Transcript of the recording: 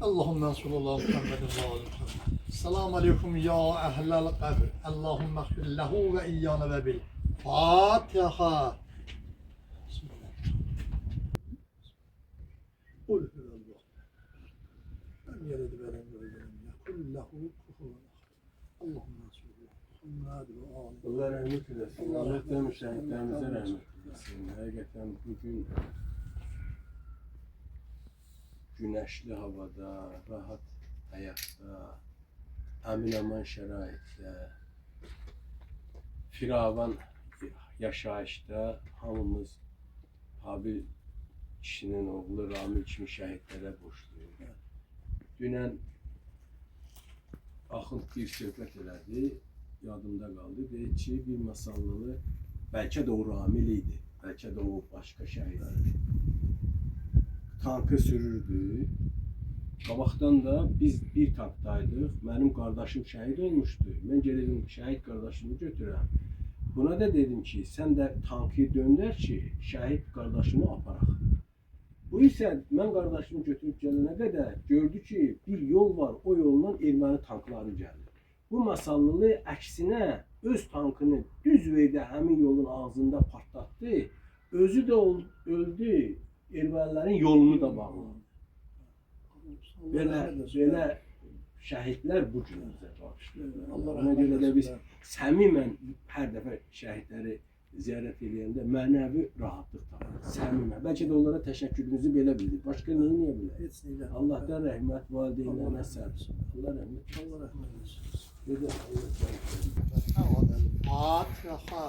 Allahümme sallallahu Muhammedin ve aleyhi ve sellem. Selamun aleyküm ya ehlel kabr. Allahümme gfir lehu ve iyyana ve bil. Fatiha. Kul huvallah. Ben yeledi veren gördüm. Kul lehu kuhuven. Allahümme sallallahu Muhammed ve aleyhi. Allah rahmet eylesin. Allah'tan müşahitlerimize rahmet eylesin. Hakikaten bugün güneşli havada, rahat hayatta, emin aman şeraitdə, firavan yaşayışda hamımız Habil kişinin oğlu Ramil kimi şəhidlərə borçluyuz. Dünən Axund bir söhbət elədi, yadımda qaldı. Deyir ki, bir masallılı, bəlkə də o Ramil idi, bəlkə də o başqa şəhid idi. Tankı sürürdü. Qabaqdan da biz bir tankdaydıq. Mənim qardaşım şəhid olmuşdu. Mən geledim şəhid qardaşımı götürəm. Buna da dedim ki, sən də tankı döndər ki, şəhid qardaşımı aparaq. Bu isə mən qardaşımı götürüb gələnə qədər gördü ki, bir yol var, o yoldan erməni tankları gəlir. Bu masallılı əksinə öz tankını düz verdə həmin yolun ağzında partlatdı. Özü də öldü. Ermənilərin yolunu da bağladı. Belə şəhidlər bu günümüzə bağışlayır. Ona görə də biz səmimən hər dəfə şəhidləri ziyarət edəndə mənəvi rahatlıq tapırıq. Səmimən. Bəlkə də onlara təşəkkürümüzü belə bildik. Başqa neyə bilərik? Allahdan rəhmət, valideynlərinə səbr. Allah rəhmət. Allah rəhmət eylesin. Allah rəhmət. Fatiha.